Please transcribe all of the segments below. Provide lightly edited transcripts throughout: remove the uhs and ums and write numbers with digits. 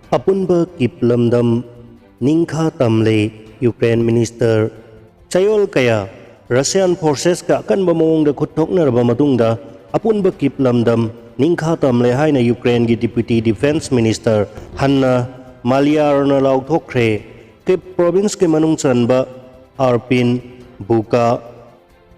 Apunba kiplamdam ningkha tamle Ukraine Minister Chayol kaya Russian forces ka kan bamong da khutok na raba matungda apunba kiplamdam ningkha tamle haina Ukraine gi Deputy Defense Minister Hanna Maliarna lauthokre ke province ke manung chanba Arpin Buka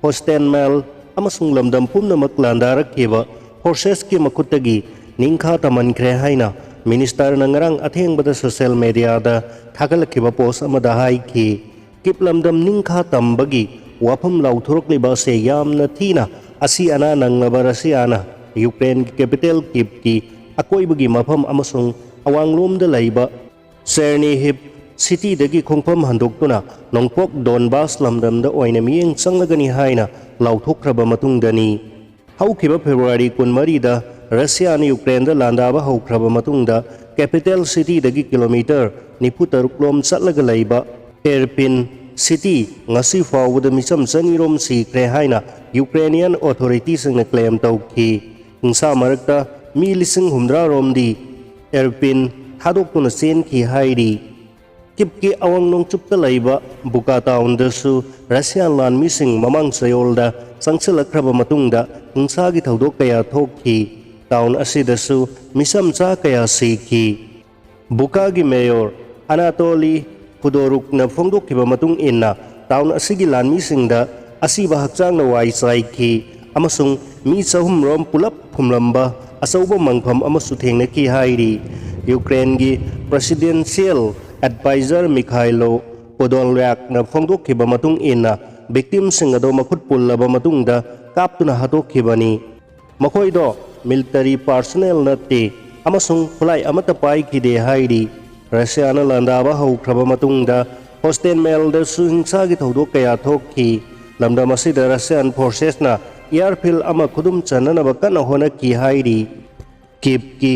Hostenmel amasung lamdam pumnamak landarakhiba forces ki makutagi ningkha tamankre haina Minister nangrang atheng bada social media da thagalakhiba post amada haiki kiplamdam ningkha tambagi wafam lauthorokliba se yamna thina asi ana nanglaba Russiana Ukraine ki capital Kyiv ki akoibagi mafam amasung awanglomda laiba Chernihiv city dagi khongpham handoktuna nongpok Donbas lamdamda oina miyeng changlagani haina lauthokraba matungdani haukiba February 13 da Russia ni Ukraine da landaba haukraba matungda capital city dagi kilometer niputaruk chatlaga laiba Irpin city ngasi fawda misam chanirom sikre haina Ukrainian authorities na claim tawki hingsa marakta mi lising humdra romdi Irpin thadokuna sen ki hairi kipki awang nong chupta laiba buka town dasu Russian lan missing mamang sayolda sangsilakraba matungda hingsa gi thodok kaya thokki town asidasu misam cha kaya siki buka gi mayor Anatoly Kudoruk na phongdok kiba matung inna town asigi lan missing da asiba hakchang na wai sai ki amasung mi chahum rom pulap phumlamba asauba mangpham amasu thengna ki hairi Ukraine gi presidential advisor Mikhailo Podolyak na phongdok kiba matung inna victim sing ado makhut pullaba matungda kaptuna hatok kibani makhoi do military personnel nate amasung khulai amata pai kide hairi Russia na landaba haukraba matungda Hostenmel da hingsa gi thodok kaya thokki lamdam asida Russian forces na airfield ama khudum chanana bakana hona ki hairi Kyiv ki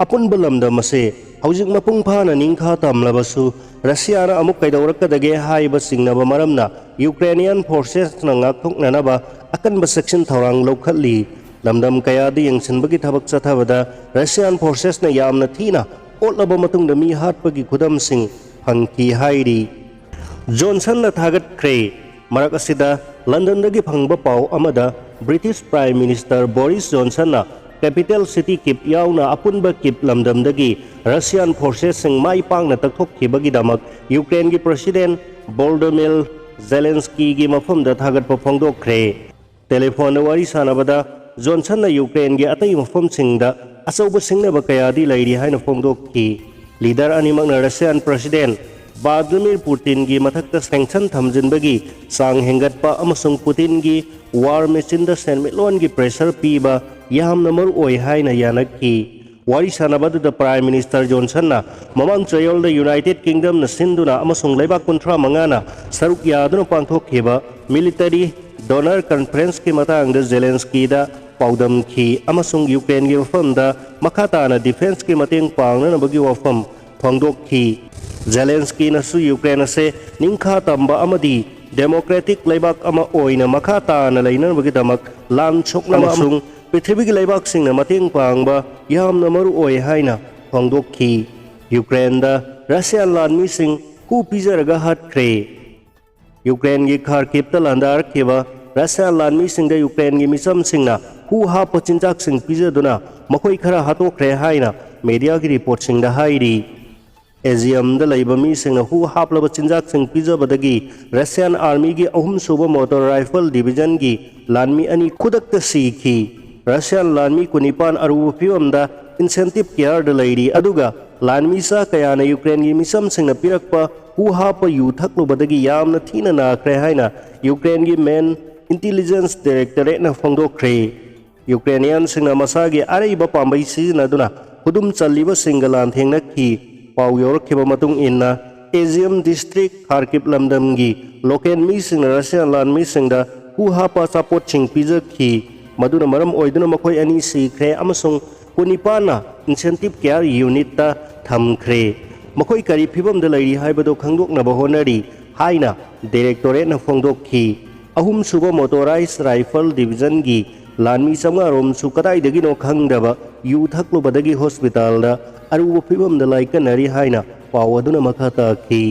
apun balamdam ase haujik mapung phana ningkha tamlabasu Russia na amuk kaidaurakadage haiba singnaba maramna Ukrainian forces na ngakthoknanaba akan ba section thorang lokhatli lamdam kaya di yengsinbagi thabak chathabada Russian forces na yamna thina otlaba matungda mi hatpagi khudam sing phangki hairi Johnson na thagat khre marak asida London dagi phangba pau amada British Prime Minister Boris Johnson na capital city Kyiv yauna apunba Kyiv lamdam dagi Russian forces sing mai pangna takthokkhibagi damak Ukraine gi President Volodymyr Zelensky gi mafamda thagat pa phongdok khre telephone wari sanabada Johnson na Ukraine gi atai mafam singda asauba singnaba kayadi lairi haina phongdokki leader animak na Russian President Vladimir Putin gi mathakta sanction thamjinbagi sang hengatpa amasung Putin gi war machine da senmitlon gi pressure piba yamna maru oi haina yanakki wari sanabadu da Prime Minister Johnson na mamang chayol da United Kingdom na sinduna amasung leibak kontra mangana saruk yaduna pangthokkhiba military donor conference ki matang da Zelensky da paudam ki amasung Ukraine gi wafam da makata na defense ki mateng pangna na bagi wafam phangdok ki Zelensky na su Ukraine se ningkha tamba amadi democratic leibak ama oina makata na laina bagi damak lan chokna amasung prithvi gi leibak sing na mateng pangba yamna maru oi haina phangdok ki Ukraine da Russia lan mi sing hu pizaraga hat khre Ukraine gi Kharkiv ta landar kiba Russia lan mi sing da Ukraine gi misam singna hu ha pachinjak sing pizaduna makhoi khara hatokre haina media gi report sing da hairi Aziam da laiba mi sing hu haplaba chinjak sing pizabadagi Russian army gi ahum suba motor rifle division gi lanmi ani khudakta sikhi Russian lanmi kunipan aru piwamda incentive care da lairi aduga lanmi sa kaya na Ukraine gi misam sing na pirakpa hu hapa yu thaklubadagi yamna thina na khre haina Ukraine gi main intelligence directorate na phongdokre Ukrainian sing na masagi araiba pambai sizinaduna hudum challiba singalan thengna ki pau yorakhiba matung inna Izium district Kharkiv lamdam gi local mi sing na Russian lan mi sing da hu hapa support ching pizza ki maduna maram oiduna makhoi ani sikre amasung kunipana incentive care unit ta thamkhre makhoi kari phibam da lairi haibado khangdokna bahonari haina directorate na phongdokhi ahum suba motorized rifle division gi lanmi samga rom su kadai dagi no khangdaba yu thaklo badagi hospital da ꯑꯔꯨꯕ ꯐꯤꯚꯝꯗ ꯂꯥꯏꯀꯠꯅꯔꯤ ꯍꯥꯏꯅ ꯄꯥꯎ ꯑꯗꯨꯅ ꯃꯈꯥ ꯇꯥꯈꯤ꯫